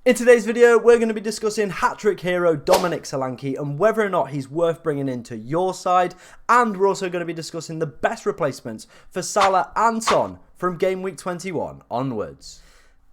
In today's video, we're going to be discussing hat-trick hero Dominic Solanke and whether or not he's worth bringing into your side. And we're also going to be discussing the best replacements for Salah and Son from game week 21 onwards.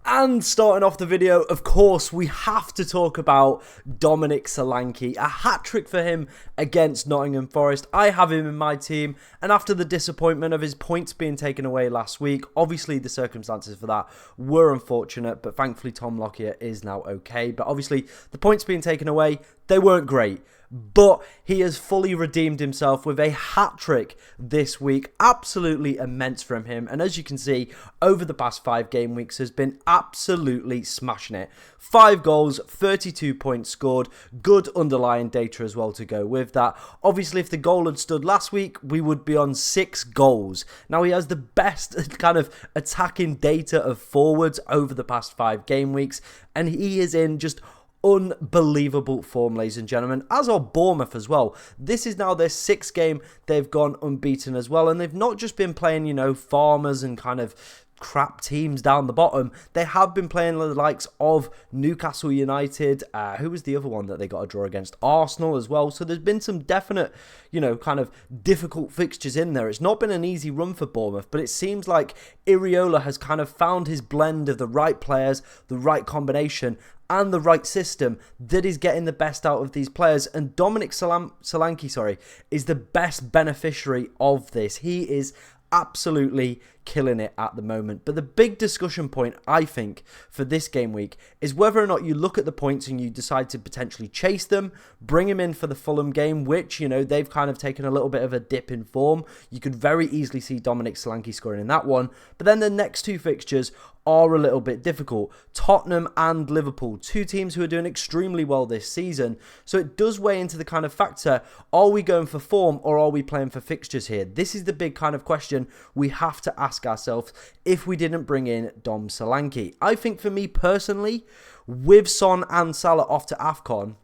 And starting off the video, of course, we have to talk about Dominic Solanke. A hat-trick for him against Nottingham Forest. I have him in my team, and after the disappointment of his points being taken away last week, obviously the circumstances for that were unfortunate, but thankfully Tom Lockyer is now okay. But obviously, the points being taken away, they weren't great. But he has fully redeemed himself with a hat-trick this week. Absolutely immense from him. And as you can see, over the past 5 game weeks has been absolutely smashing it. 5 goals, 32 points scored. Good underlying data as well to go with that. Obviously, if the goal had stood last week, we would be on 6 goals. Now, he has the best kind of attacking data of forwards over the past 5 game weeks. And he is in just unbelievable form, ladies and gentlemen, as are Bournemouth as well. This is now their 6th game they've gone unbeaten as well, and they've not just been playing, you know, farmers and kind of crap teams down the bottom. They have been playing the likes of Newcastle United. Who was the other one that they got a draw against? Arsenal as well. So there's been some definite, you know, kind of difficult fixtures in there. It's not been an easy run for Bournemouth, but it seems like Iriola has kind of found his blend of the right players, the right combination, and the right system that is getting the best out of these players. And Dominic Solanke, is the best beneficiary of this. He is absolutely killing it at the moment. But the big discussion point, I think, for this game week is whether or not you look at the points and you decide to potentially chase them, bring him in for the Fulham game, which, you know, they've kind of taken a little bit of a dip in form. You could very easily see Dominic Solanke scoring in that one. But then the next 2 fixtures are a little bit difficult. Tottenham and Liverpool, 2 teams who are doing extremely well this season. So it does weigh into the kind of factor, are we going for form or are we playing for fixtures here? This is the big kind of question we have to ask ourselves if we didn't bring in Dom Solanke. I think for me personally, with Son and Salah off to AFCON,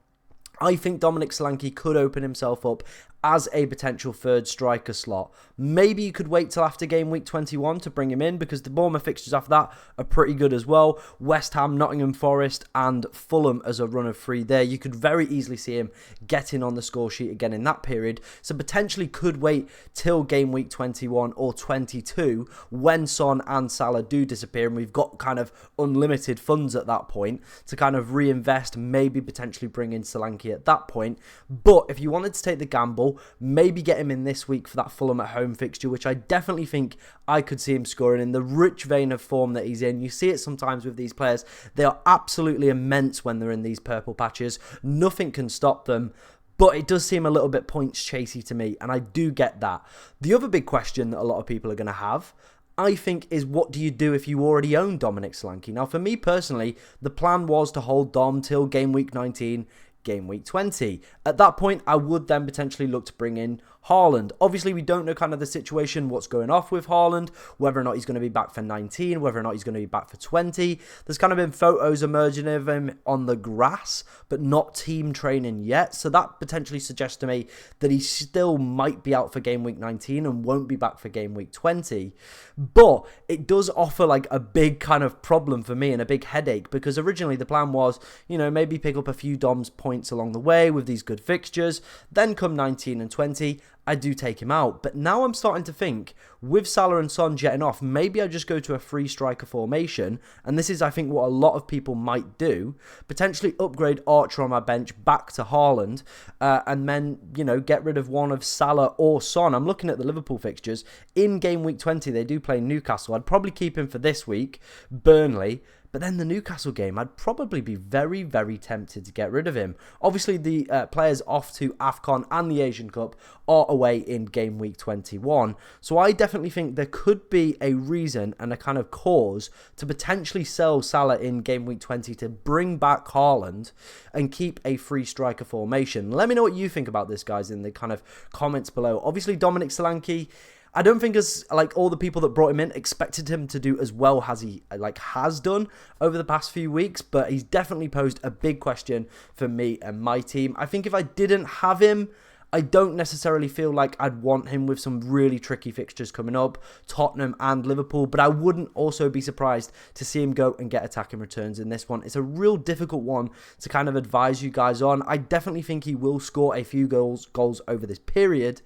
I think Dominic Solanke could open himself up as a potential 3rd striker slot. Maybe you could wait till after game week 21 to bring him in, because the Bournemouth fixtures after that are pretty good as well. West Ham, Nottingham Forest and Fulham as a run of 3 there. You could very easily see him getting on the score sheet again in that period. So potentially could wait till game week 21 or 22 when Son and Salah do disappear and we've got kind of unlimited funds at that point to kind of reinvest, maybe potentially bring in Solanke at that point. But if you wanted to take the gamble, maybe get him in this week for that Fulham at home fixture, which I definitely think I could see him scoring in the rich vein of form that he's in. You see it sometimes with these players. They are absolutely immense when they're in these purple patches. Nothing can stop them. But it does seem a little bit points chasey to me, and I do get that. The other big question that a lot of people are going to have, I think, is what do you do if you already own Dominic Solanke? Now, for me personally, the plan was to hold Dom till game week 19, game week 20. At that point, I would then potentially look to bring in Haaland. Obviously, we don't know kind of the situation, what's going off with Haaland, whether or not he's going to be back for 19, whether or not he's going to be back for 20. There's kind of been photos emerging of him on the grass, but not team training yet. So that potentially suggests to me that he still might be out for game week 19 and won't be back for game week 20. But it does offer like a big kind of problem for me and a big headache, because originally the plan was, you know, maybe pick up a few Dom's points along the way with these good fixtures. Then come 19 and 20, I do take him out. But now I'm starting to think, with Salah and Son jetting off, maybe I just go to a 3 striker formation. And this is, I think, what a lot of people might do. Potentially upgrade Archer on my bench back to Haaland. And then, you know, get rid of one of Salah or Son. I'm looking at the Liverpool fixtures. In game week 20, they do play Newcastle. I'd probably keep him for this week. Burnley. But then the Newcastle game, I'd probably be very, very tempted to get rid of him. Obviously, the players off to AFCON and the Asian Cup are away in game week 21. So I definitely think there could be a reason and a kind of cause to potentially sell Salah in game week 20 to bring back Haaland and keep a 3 striker formation. Let me know what you think about this, guys, in the kind of comments below. Obviously, Dominic Solanke, I don't think as like all the people that brought him in expected him to do as well as he has done over the past few weeks, but he's definitely posed a big question for me and my team. I think if I didn't have him, I don't necessarily feel like I'd want him with some really tricky fixtures coming up, Tottenham and Liverpool, but I wouldn't also be surprised to see him go and get attacking returns in this one. It's a real difficult one to kind of advise you guys on. I definitely think he will score a few goals over this period,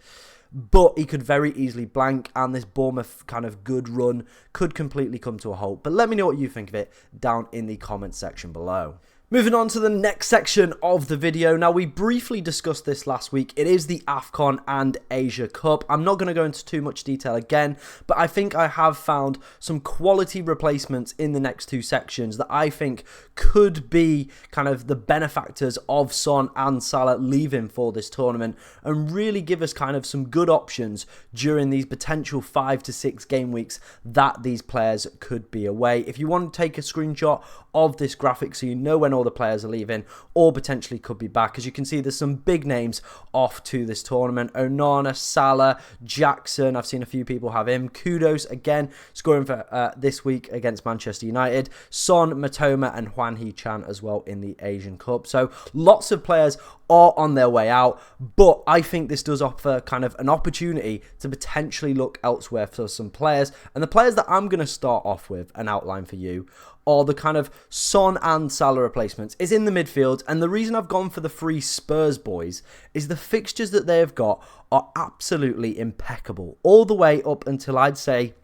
but he could very easily blank, and this Bournemouth kind of good run could completely come to a halt. But let me know what you think of it down in the comments section below. Moving on to the next section of the video. Now, we briefly discussed this last week. It is the AFCON and Asia Cup. I'm not going to go into too much detail again, but I think I have found some quality replacements in the next two sections that I think could be kind of the benefactors of Son and Salah leaving for this tournament and really give us kind of some good options during these potential 5 to 6 game weeks that these players could be away. If you want to take a screenshot of this graphic so you know when all the players are leaving or potentially could be back, as you can see there's some big names off to this tournament: Onana, Salah, Jackson. I've seen a few people have him. Kudos again scoring for this week against Manchester United. Son, Matoma and Hwan Hee-chan as well in the Asian Cup. So lots of players are on their way out, but I think this does offer kind of an opportunity to potentially look elsewhere for some players. And the players that I'm going to start off with and outline for you are the kind of Son and Salah replacements is in the midfield. And the reason I've gone for the 3 Spurs boys is the fixtures that they have got are absolutely impeccable all the way up until I'd say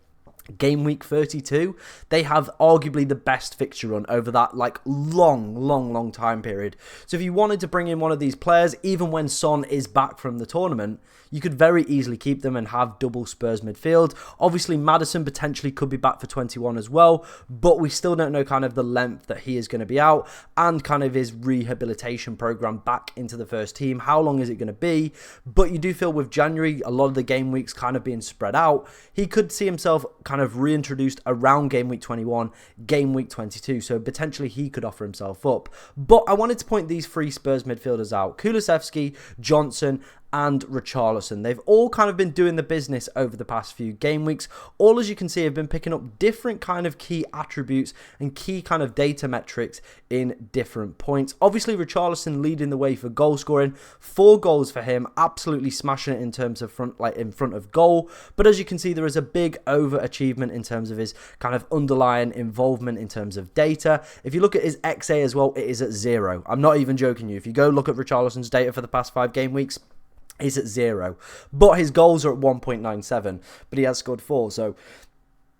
game week 32. They have arguably the best fixture run over that like long time period. So if you wanted to bring in one of these players, even when Son is back from the tournament, you could very easily keep them and have double Spurs midfield. Obviously, Maddison potentially could be back for 21 as well, but we still don't know kind of the length that he is going to be out and kind of his rehabilitation program back into the first team. How long is it going to be? But you do feel with January, a lot of the game weeks kind of being spread out, he could see himself kind of reintroduced around game week 21, game week 22. So potentially he could offer himself up. But I wanted to point these 3 Spurs midfielders out: Kulusevski, Johnson and Richarlison. They've all kind of been doing the business over the past few game weeks. All, as you can see, have been picking up different kind of key attributes and key kind of data metrics in different points. Obviously, Richarlison leading the way for goal scoring. 4 goals for him, absolutely smashing it in terms of in front of goal. But as you can see, there is a big overachievement in terms of his kind of underlying involvement in terms of data. If you look at his XA as well, it is at 0. I'm not even joking you. If you go look at Richarlison's data for the past 5 game weeks, he's at 0, but his goals are at 1.97, but he has scored 4, so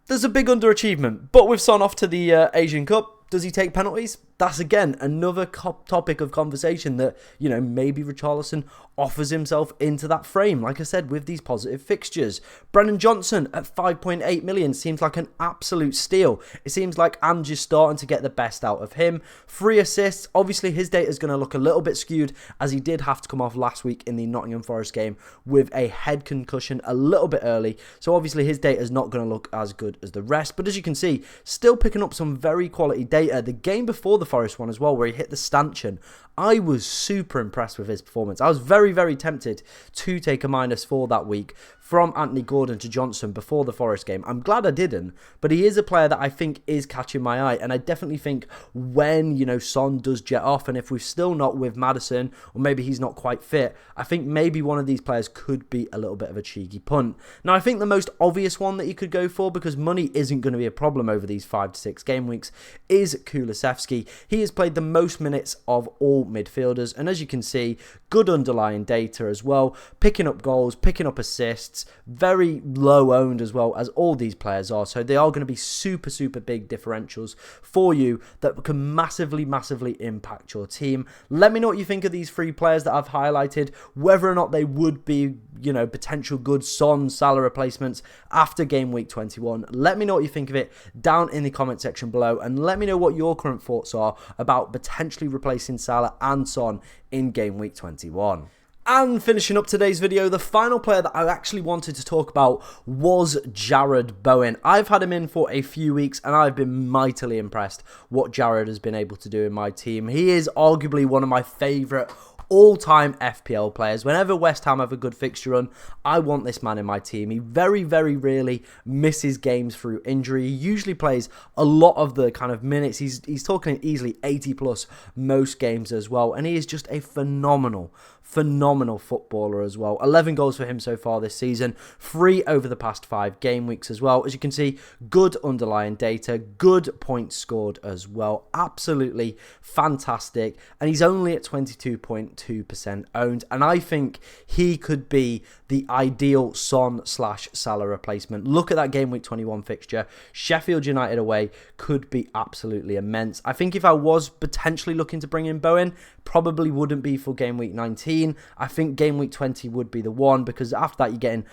there's a big underachievement. But with Son off to the Asian Cup, does he take penalties? That's again another topic of conversation that, you know, maybe Richarlison offers himself into that frame. Like I said, with these positive fixtures, Brennan Johnson at 5.8 million seems like an absolute steal. It seems like I'm just starting to get the best out of him. 3 assists. Obviously, his data is going to look a little bit skewed as he did have to come off last week in the Nottingham Forest game with a head concussion a little bit early. So obviously, his data is not going to look as good as the rest. But as you can see, still picking up some very quality data. The game before the Forest one as well, where he hit the stanchion, I was super impressed with his performance. I was very tempted to take a -4 that week from Anthony Gordon to Johnson before the Forest game. I'm glad I didn't, but he is a player that I think is catching my eye, and I definitely think when, you know, Son does jet off, and if we're still not with Maddison, or maybe he's not quite fit, I think maybe one of these players could be a little bit of a cheeky punt. Now, I think the most obvious one that you could go for, because money isn't going to be a problem over these 5 to 6 game weeks, is Kulusevski. He has played the most minutes of all midfielders, and as you can see, good underlying data as well, picking up goals, picking up assists, very low owned as well as all these players are, so they are going to be super big differentials for you that can massively impact your team. Let me know what you think of these 3 players that I've highlighted, whether or not they would be, you know, potential good Son, Salah replacements after game week 21. Let me know what you think of it down in the comment section below, and let me know what your current thoughts are about potentially replacing Salah and Son in game week 21. And finishing up today's video, the final player that I actually wanted to talk about was Jarrod Bowen. I've had him in for a few weeks and I've been mightily impressed what Jarrod has been able to do in my team. He is arguably one of my favourite all-time FPL players. Whenever West Ham have a good fixture run, I want this man in my team. He very, very rarely misses games through injury. He usually plays a lot of the kind of minutes. He's talking easily 80 plus most games as well, and he is just a phenomenal footballer as well. 11 goals for him so far this season, 3 over the past 5 game weeks as well. As you can see, good underlying data, good points scored as well. Absolutely fantastic, and he's only at 22.2% owned, and I think he could be the ideal Son/Salah replacement. Look at that game week 21 fixture. Sheffield United away could be absolutely immense. I think if I was potentially looking to bring in Bowen, probably wouldn't be for game week 19. I think game week 20 would be the one, because after that you're getting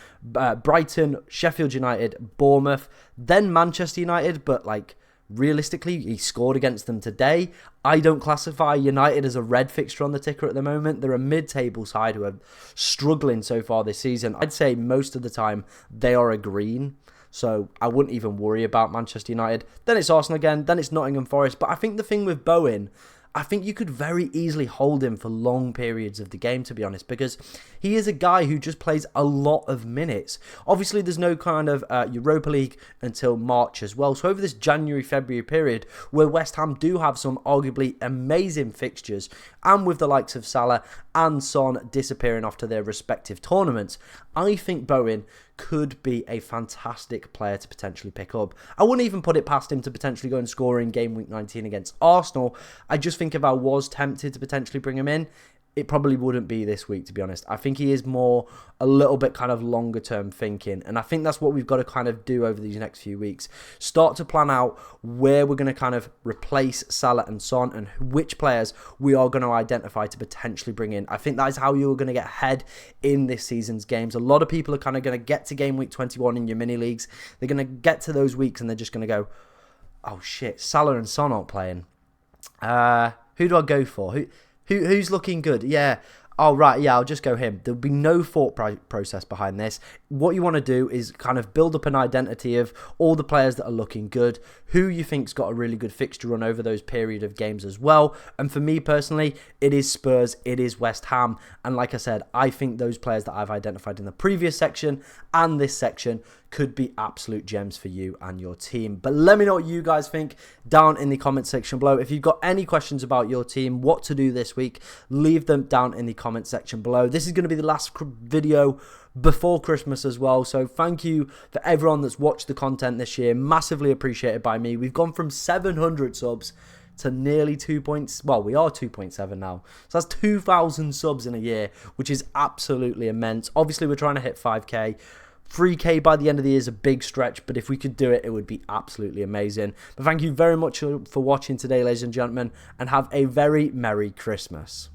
Brighton, Sheffield United, Bournemouth, then Manchester United, but like realistically, he scored against them today. I don't classify United as a red fixture on the ticker at the moment. They're a mid-table side who are struggling so far this season. I'd say most of the time they are a green. So I wouldn't even worry about Manchester United. Then it's Arsenal again. Then it's Nottingham Forest. But I think the thing with Bowen, I think you could very easily hold him for long periods of the game, to be honest, because he is a guy who just plays a lot of minutes. Obviously, there's no kind of Europa League until March as well. So over this January-February period, where West Ham do have some arguably amazing fixtures, and with the likes of Salah and Son disappearing off to their respective tournaments, I think Bowen could be a fantastic player to potentially pick up. I wouldn't even put it past him to potentially go and score in game week 19 against Arsenal. I just think if I was tempted to potentially bring him in, it probably wouldn't be this week, to be honest. I think he is more a little bit kind of longer term thinking, and I think that's what we've got to kind of do over these next few weeks. Start to plan out where we're going to kind of replace Salah and Son, and which players we are going to identify to potentially bring in. I think that is how you're going to get ahead in this season's games. A lot of people are kind of going to get to game week 21 in your mini leagues. They're going to get to those weeks and they're just going to go, oh shit, Salah and Son aren't playing. Who do I go for? Who's looking good? Yeah. Oh, right. Yeah, I'll just go him. There'll be no thought process behind this. What you want to do is kind of build up an identity of all the players that are looking good, who you think's got a really good fixture run over those period of games as well. And for me personally, it is Spurs, it is West Ham. And like I said, I think those players that I've identified in the previous section and this section could be absolute gems for you and your team. But let me know what you guys think down in the comment section below. If you've got any questions about your team, what to do this week, leave them down in the comment section below. This is going to be the last video before Christmas as well, so thank you for everyone that's watched the content this year. Massively appreciated by me. We've gone from 700 subs to nearly 2 points. Well, we are 2.7 now, so that's 2,000 subs in a year, which is absolutely immense. Obviously, we're trying to hit 5k. 3k by the end of the year is a big stretch, but if we could do it, it would be absolutely amazing. But thank you very much for watching today, ladies and gentlemen, and have a very Merry Christmas.